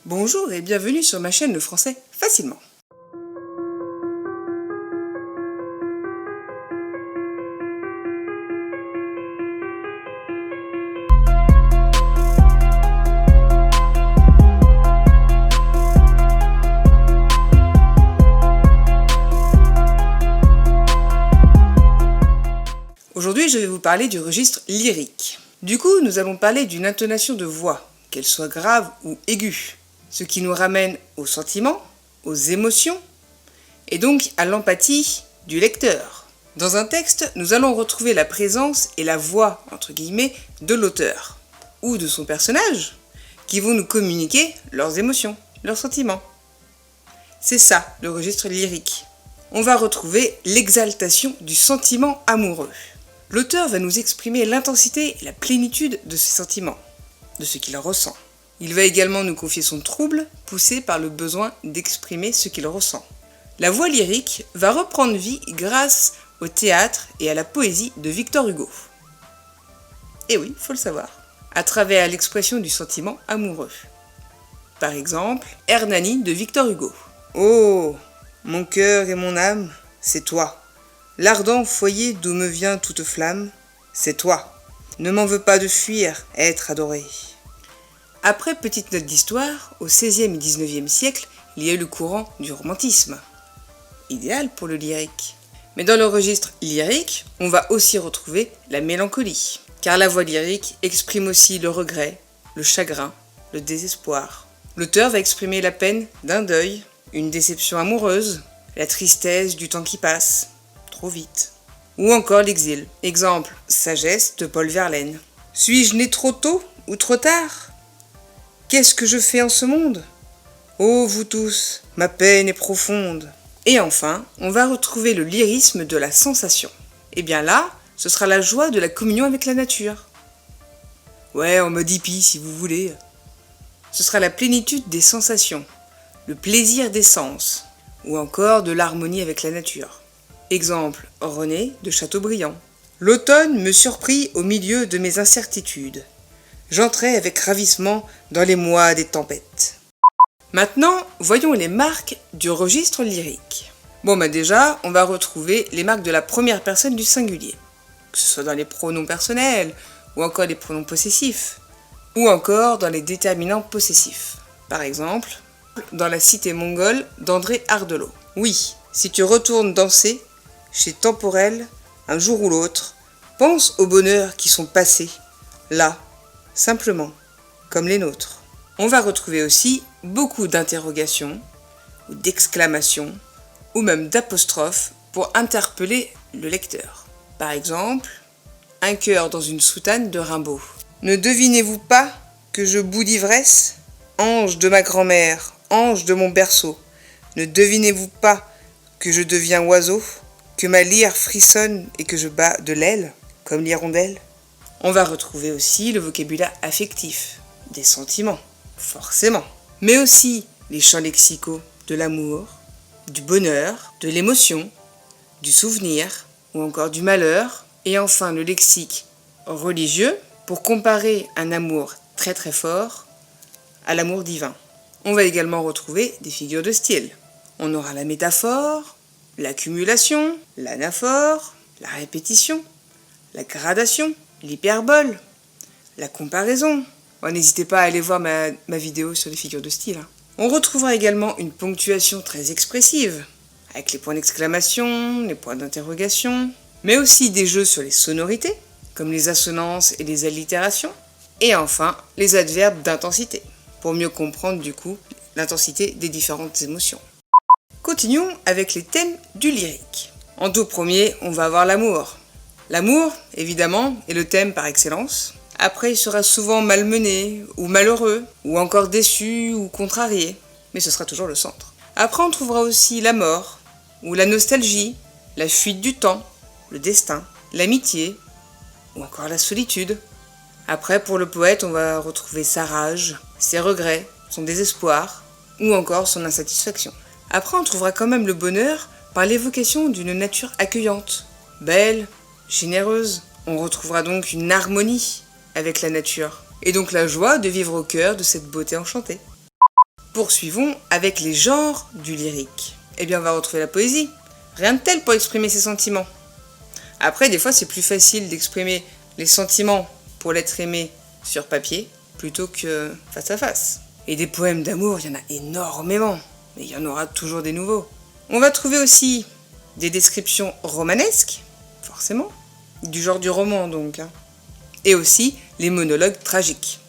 Bonjour et bienvenue sur ma chaîne Le Français Facilement. Aujourd'hui, je vais vous parler du registre lyrique. Du coup, nous allons parler d'une intonation de voix, qu'elle soit grave ou aiguë, ce qui nous ramène aux sentiments, aux émotions, et donc à l'empathie du lecteur. Dans un texte, nous allons retrouver la présence et la voix, entre guillemets, de l'auteur, ou de son personnage, qui vont nous communiquer leurs émotions, leurs sentiments. C'est ça, le registre lyrique. On va retrouver l'exaltation du sentiment amoureux. L'auteur va nous exprimer l'intensité et la plénitude de ses sentiments, de ce qu'il ressent. Il va également nous confier son trouble, poussé par le besoin d'exprimer ce qu'il ressent. La voix lyrique va reprendre vie grâce au théâtre et à la poésie de Victor Hugo. Et oui, faut le savoir, à travers l'expression du sentiment amoureux. Par exemple, Hernani de Victor Hugo. Oh, mon cœur et mon âme, c'est toi. L'ardent foyer d'où me vient toute flamme, c'est toi. Ne m'en veux pas de fuir, être adoré. Après petite note d'histoire, au XVIe et XIXe siècle, il y a eu le courant du romantisme. Idéal pour le lyrique. Mais dans le registre lyrique, on va aussi retrouver la mélancolie. Car la voix lyrique exprime aussi le regret, le chagrin, le désespoir. L'auteur va exprimer la peine d'un deuil, une déception amoureuse, la tristesse du temps qui passe, trop vite. Ou encore l'exil. Exemple, Sagesse de Paul Verlaine. Suis-je né trop tôt ou trop tard ? Qu'est-ce que je fais en ce monde ? Oh, vous tous, ma peine est profonde. Et enfin, on va retrouver le lyrisme de la sensation. Et bien là, ce sera la joie de la communion avec la nature. Ouais, en mode hippie si vous voulez. Ce sera la plénitude des sensations, le plaisir des sens, ou encore de l'harmonie avec la nature. Exemple, René de Chateaubriand. L'automne me surprit au milieu de mes incertitudes. J'entrais avec ravissement dans les mois des tempêtes. Maintenant, voyons les marques du registre lyrique. Déjà, on va retrouver les marques de la première personne du singulier, que ce soit dans les pronoms personnels, ou encore les pronoms possessifs, ou encore dans les déterminants possessifs. Par exemple, dans La Cité mongole d'André Ardelot. Oui, si tu retournes danser, chez Temporel, un jour ou l'autre, pense aux bonheurs qui sont passés, là, simplement, comme les nôtres. On va retrouver aussi beaucoup d'interrogations, ou d'exclamations, ou même d'apostrophes pour interpeller le lecteur. Par exemple, un cœur dans une soutane de Rimbaud. Ne devinez-vous pas que je bout d'ivresse ? Ange de ma grand-mère, ange de mon berceau, ne devinez-vous pas que je deviens oiseau ? Que ma lyre frissonne et que je bats de l'aile, comme l'hirondelle ? On va retrouver aussi le vocabulaire affectif, des sentiments, forcément. Mais aussi les champs lexicaux de l'amour, du bonheur, de l'émotion, du souvenir ou encore du malheur. Et enfin le lexique religieux pour comparer un amour très très fort à l'amour divin. On va également retrouver des figures de style. On aura la métaphore, l'accumulation, l'anaphore, la répétition, la gradation, l'hyperbole, la comparaison. N'hésitez pas à aller voir ma vidéo sur les figures de style. On retrouvera également une ponctuation très expressive, avec les points d'exclamation, les points d'interrogation, mais aussi des jeux sur les sonorités, comme les assonances et les allitérations, et enfin les adverbes d'intensité, pour mieux comprendre du coup l'intensité des différentes émotions. Continuons avec les thèmes du lyrique. En tout premier, on va avoir l'amour. L'amour, évidemment, est le thème par excellence. Après, il sera souvent malmené, ou malheureux, ou encore déçu, ou contrarié. Mais ce sera toujours le centre. Après, on trouvera aussi la mort, ou la nostalgie, la fuite du temps, le destin, l'amitié, ou encore la solitude. Après, pour le poète, on va retrouver sa rage, ses regrets, son désespoir, ou encore son insatisfaction. Après, on trouvera quand même le bonheur par l'évocation d'une nature accueillante, belle, généreuse. On retrouvera donc une harmonie avec la nature, et donc la joie de vivre au cœur de cette beauté enchantée. Poursuivons avec les genres du lyrique. Eh bien, on va retrouver la poésie. Rien de tel pour exprimer ses sentiments. Après, des fois, c'est plus facile d'exprimer les sentiments pour l'être aimé sur papier plutôt que face à face. Et des poèmes d'amour, il y en a énormément, mais il y en aura toujours des nouveaux. On va trouver aussi des descriptions romanesques, forcément, du genre du roman donc, et aussi les monologues tragiques.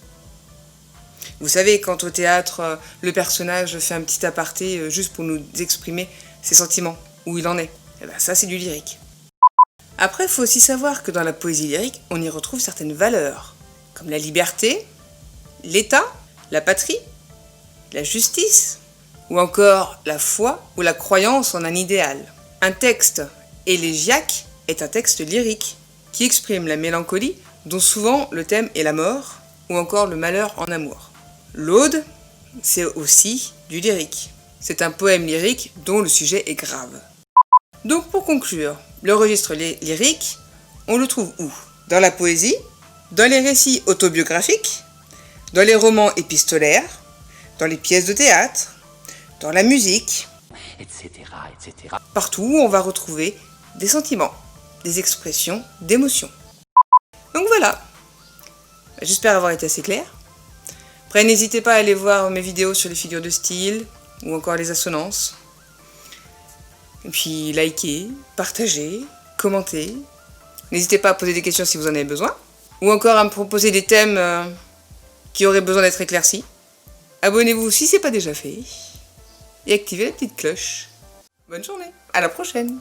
Vous savez, quand au théâtre, le personnage fait un petit aparté juste pour nous exprimer ses sentiments, où il en est. Et ben ça, c'est du lyrique. Après, il faut aussi savoir que dans la poésie lyrique, on y retrouve certaines valeurs, comme la liberté, l'État, la patrie, la justice, ou encore la foi ou la croyance en un idéal. Un texte élégiaque est un texte lyrique, qui exprime la mélancolie, dont souvent le thème est la mort, ou encore le malheur en amour. L'Aude, c'est aussi du lyrique. C'est un poème lyrique dont le sujet est grave. Donc pour conclure, le registre lyrique, on le trouve où? Dans la poésie, dans les récits autobiographiques, dans les romans épistolaires, dans les pièces de théâtre, dans la musique, etc., etc. Partout où on va retrouver des sentiments, des expressions, d'émotions. Donc voilà, j'espère avoir été assez clair. Après, n'hésitez pas à aller voir mes vidéos sur les figures de style ou encore les assonances. Et puis, likez, partagez, commentez. N'hésitez pas à poser des questions si vous en avez besoin. Ou encore à me proposer des thèmes qui auraient besoin d'être éclaircis. Abonnez-vous si ce n'est pas déjà fait. Et activez la petite cloche. Bonne journée, à la prochaine!